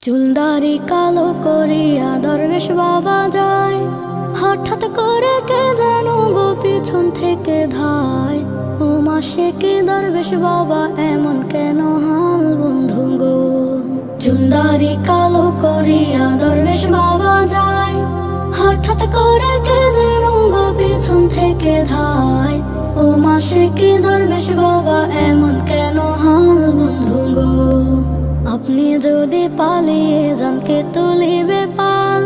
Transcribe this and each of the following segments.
চুলদারি কালো করিয়া দরবেশ বাবা যায়, হঠাৎ করে কে যেন গো পিছন থেকে ধায়। ও মাসে কি দরবেশ বাবা এমন কেন হাল বন্ধু গো। চুলদারি কালো করিয়া দরবেশ বাবা যায়, হঠাৎ করে কে যেন গো পিছন থেকে ধায়। ও মাসে কি দরবেশ বাবা এমন কেন হাল বন্ধু গো। আপনি যদি পালিয়ে যান কে তুলিবে পাল,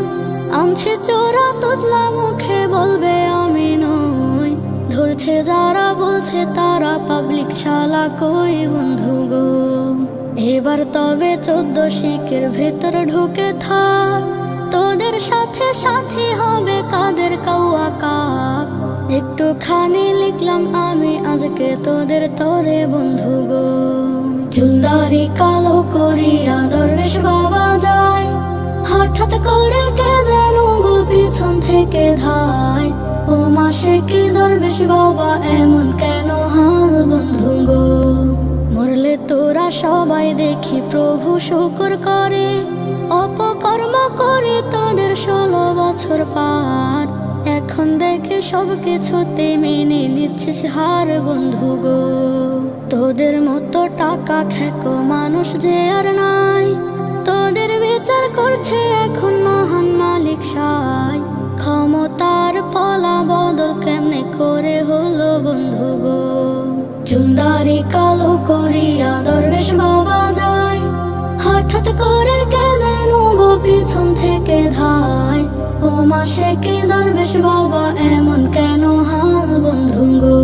আনছে চোরা তুতলা মুখে বলবে আমি নই। ধরছে যারা বলছে তারা পাবলিক শালা কই বন্ধু গো। এবার তবে 14 শিকের ভেতর ঢুকে থাক, তোদের সাথে সাথী হবে কাদের কাউয়া কাক। একটুখানি লিখলাম আমি আজকে তোদের তরে বন্ধু গো। চুলদারি কালো করিয়া দরবেশ বাবা যায়, হঠাৎ করে কে যেন গো পিছন থেকে ধায়। ও মাসে কি দরবেশ বাবা এমন কেন হাল বন্ধু গো। মরলে তোরা সবাই দেখি প্রভু শুকর করে, অপকর্ম করে তোদের 16 বছর পার। এখন দেখে সব কিছুতে মেনে নিচ্ছিস হার বন্ধু গো। তোদের মতো টাকা খেকো মানুষ যে আর নাই, তোদের বিচার করছে এখন মহান মালিক সাই। ক্ষমতার পলা বদল কেমনে করে হলো বন্ধু গো। চুলদারি কালো করিয়া দরবেশ বাবা যায়, হঠাৎ করে কে যেন গো পিছন থেকে ধায়। ও মাসে কি দরবেশ বাবা এমন কেন হাল বন্ধু গো।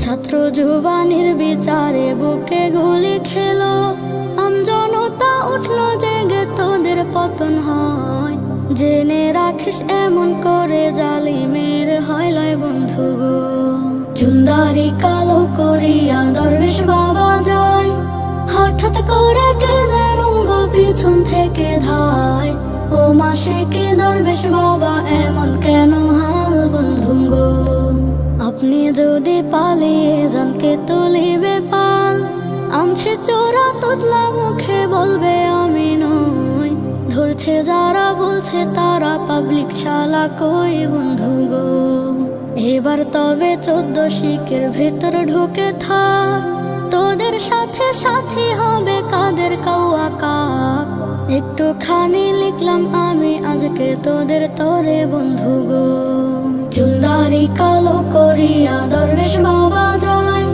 ছাত্র যুবানির বিচারে বুকে গুলি খেলো, আমজনতা উঠলো জেগে তোদের পতন হয়। জেনে রাখিস এমন করে জালিমের হয় লয় বন্ধু গো। চুলদারি কালো করিয়া দরবেশ বাবা যায়, হঠাৎ করে কে যেন গো পিছন থেকে ধায়। ও মাসে কি দরবেশ বাবা এমন কেন হাল বন্ধু গো। আপনি যদি পালিয়ে যান কে তুলিবে পাল, আনছে চোরা তুতলা মুখে বলবে আমি নই। ধরছে যারা বলছে তারা পাবলিক শালা কই বন্ধু গো। এবার তবে 14 শিকের ভেতর ঢুকে থাক, তোদের সাথে সাথী হবে কাদের কাউয়া কাক। একটুখানি লিখলাম আমি আজকে তোদের তরে বন্ধু গো। চুলদারি কালো করিয়া দরবেশ বাবা যায়,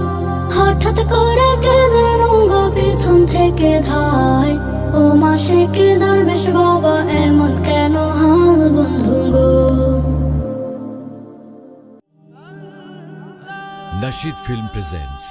হঠাৎ করে কে যেন গো পিছন থেকে ধায়। ও মাসে কি দরবেশ বাবা এমন কেন হাল বন্ধু গো। Nasheed Film presents